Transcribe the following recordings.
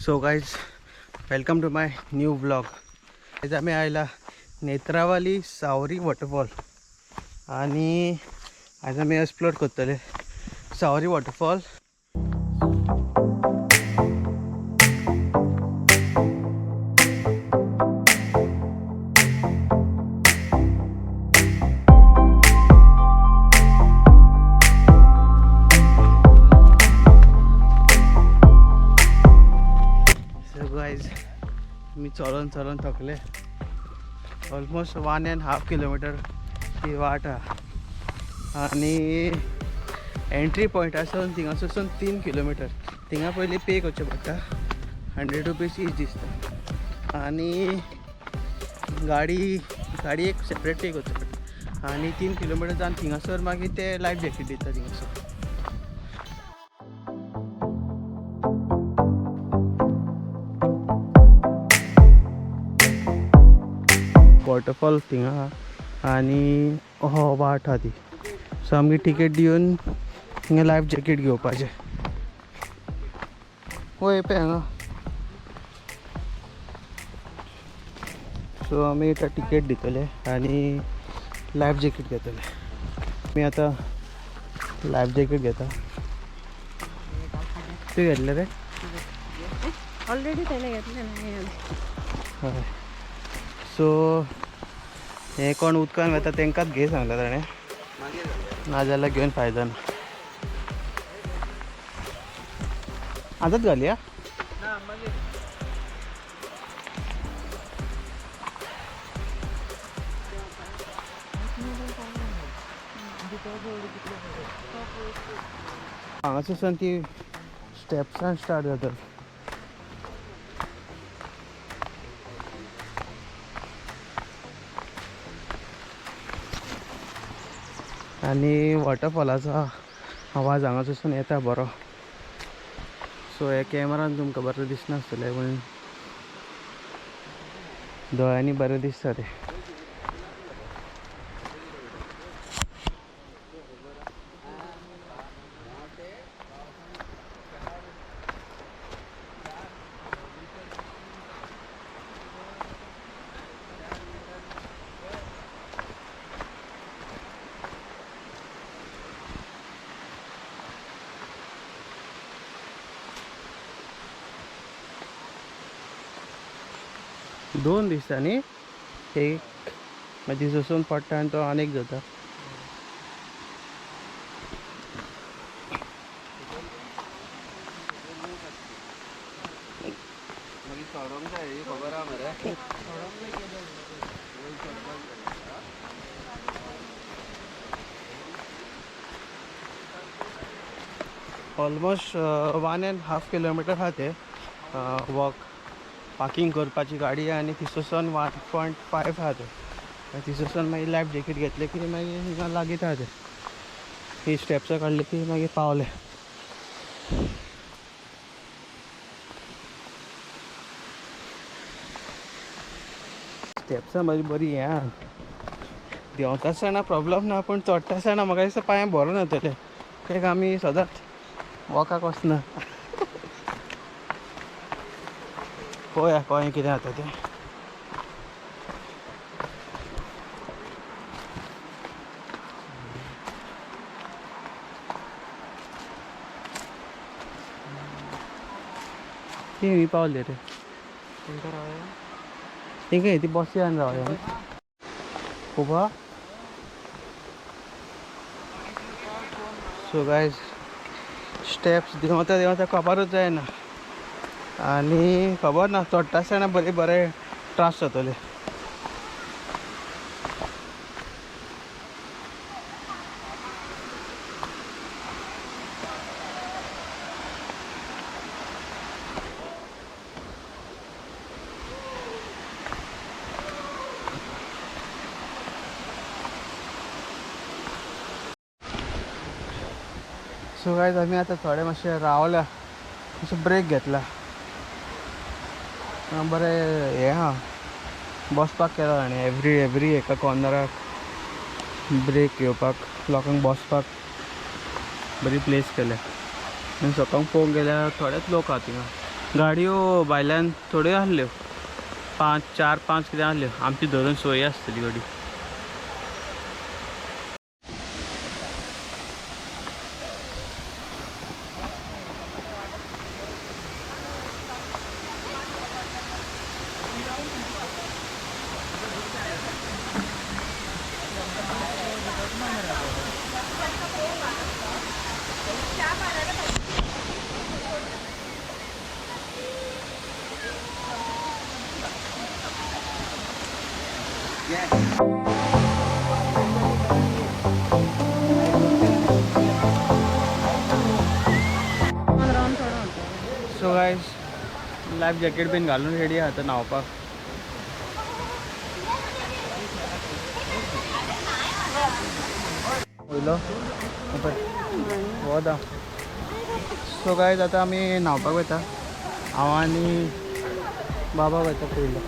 So guys welcome to my new blog. आज आम्ही आयला नेत्रावली सावरी वॉटरफॉल आणि आज आम्ही एक्सप्लोर करतले सावरी वॉटरफॉल. मी चलून थकले. ऑलमोस्ट 1.5 किलोमीटर ही वाट आणि एंट्री पॉइंट आसून थिंगासून 3 किलोमीटर. थिंगा पयलीं पे करचें पडटा. 100 रुपीज ईच दिसता आणि गाडी एक सेपरेट पे करचो पडटा आणि 3 किलोमीटर जावन थिंगासर मागीर ते लायफ जॅकेट दिता थिंगासर. वॉटरफॉल थिंगा आणि हो वाट आहा ती. सो आमगे टिकेट दिवन थिंगा लायफ जॅकेट घेवपाचें. वय पे हांगा. सो आमी आतां टिकेट दितले आणि लायफ जॅकेट घेतले. मी आता लायफ जॅकेट घेता. तू घेतले रे? ऑलरेडी त्याने घेतले ना. हय. सो हे कोण उदकान वता तेंकाच घे सांगला ताणें. नाजाल्यार घेवन फायदा ना. आजच घालया. हांगासून ती स्टेप्सान स्टार्ट जाता. आणि वॉटरफॉलाचो आवाज हांगासून येता बरो. सो हे कॅमेरान तुमकां बरें दिसनासतलें पूण दोळ्यांनी बरें दिसता तें. दोन दिसांनी एक मागीर सोसून पडटा आनी तो आनीक जाता. ऑलमोस्ट 1.5 किलोमीटर आहा ते वॉक. पार्किंग करपाची गाडी आणि थिसून 1.5 आहा ते. थिसून मागीर लायफ जॅकेट घेतले की मागीर हिंगा लागीत आहा ते. ही स्टेप्स काडले की मागीर पावले. स्टेप्स मागीर बरी हे आहा. देंवता आसतना प्रॉब्लम ना पूण चडटा आसतना म्हाका दिसता पांय भरून येतले. कित्याक आमी सदांच वॉकाक वचना. पळोवया कळ्ळें कितें जाता तें. ती पावले रे. हिंगा ती बसयान रावया खूब. सो गायज स्टेप्स देंवता खबरूच जायना आणि खबर ना चडटा आसतना बरे त्रास जातले. सो गायज आमी आतां थोडे मातशे रावल्या. मातशें ब्रेक घेतला. बरें हें आहा बसपाक केला ताणें. एवरी एका कॉर्नराक ब्रेक घेवपाक लोकांक बसपाक बरी प्लेस केल्या. आनी सकून पळोवंक गेल्यार थोडेच लोक आहा थिंगा. गाडयो भायल्यान थोड्यो आहल्यो 4-5 कितें आहल्यो आमची धरून सोय आसतली गाडी. राऊंड थोडं होतं. सो गायज लायफ जॅकेट बीन घालून रेडी आहा आतां न्हांवपाक. वयलो वोदा. सो गायज आतां आमी न्हांवपाक वयता. हांव आनी बाबा वयता पयलो.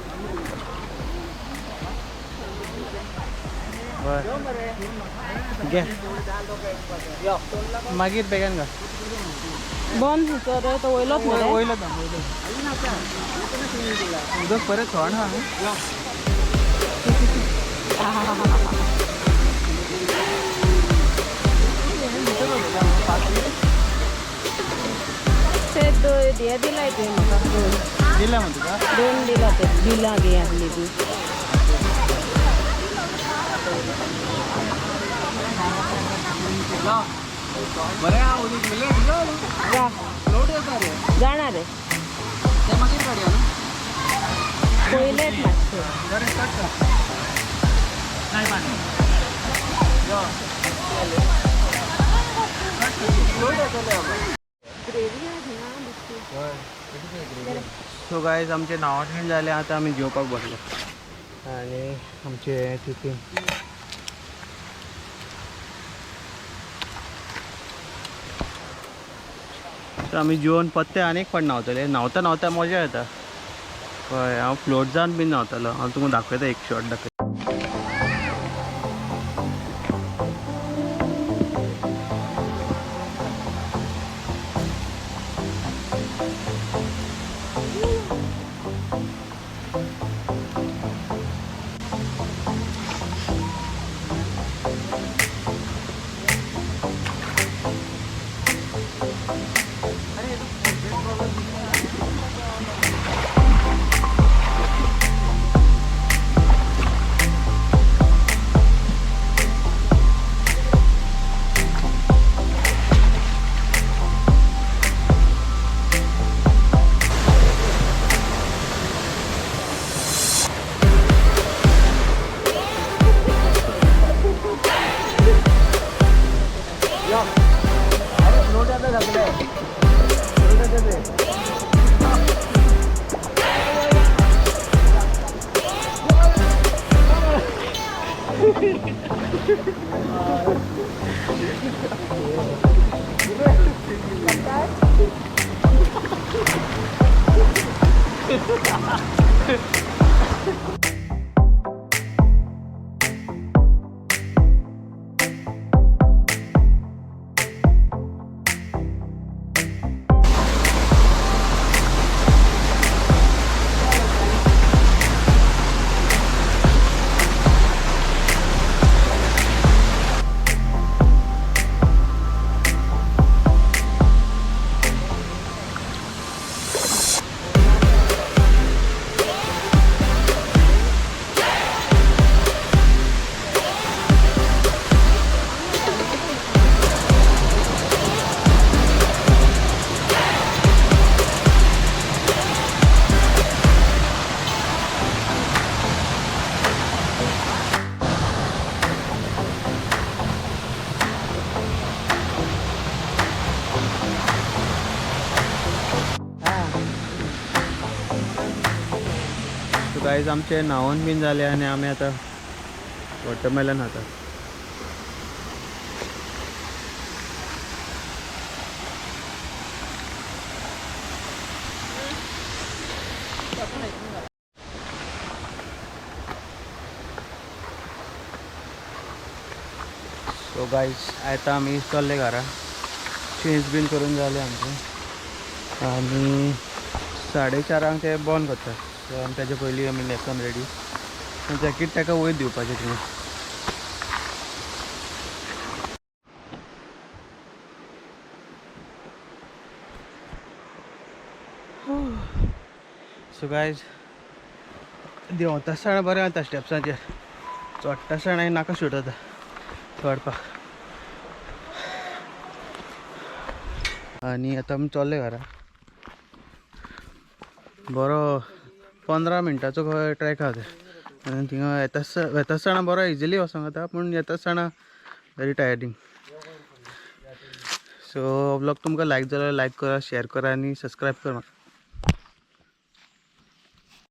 घे मागीर बेगीन घा. बंद सर तो वयलोच न्हू रे. वयलो उदक परत थोड हा. ते हे दिलाय ते म्हाका दिला म्हणतो का 2 दिला ते दिला गे आहली ती. बरें हा उदीक मिळेल जा लोड येता रे जाणार रे ते मागीर काडया न्हू. पयलेच मातशें. बरें स्टार्ट कर. नाही पाणी सो गायज आमचे नावाठण जाले. आता आम्ही जेवपाक बसलो आणि आमचे टिफीन सो आम्ही जेवण पत्ते आनीक पण न्हांवतले. न्हांवता न्हांवता मजा येता. हय हांव फ्लोट जावन बीन न्हांवतालो. हांव तुमकां दाखयता एक शॉट दाखयता. गाईज आमचे न्हावून बीन झाले आणि आम्ही आता वॉटरमेलन खाता. सो गाईज आता आम्ही चालले घरा. चेंज बीन करून झाले आमचे आणि 4:30 ते बंद करतात. सो आमी तेजे पयलीं आमी लेसन रेडी. जॅकेट ताका वयर दिवपाचें थिंगा. सो गायज देंवता आसतना बरें जाता स्टेप्साचेर. चडटा आसतना नाका शूट जाता चडपाक. आनी आतां आमी चल्ले घरा. बरो 15 मिनटाचो ट्रॅक आहा ते. आनी थिंगा येता आसतना बरो इजिली वचोंक जाता, पूण येता आसतना वेरी टायर्डींग. सो व्लॉग तुमकां लायक जाल्यार लायक करा, शेअर करा आनी सबस्क्रायब करा.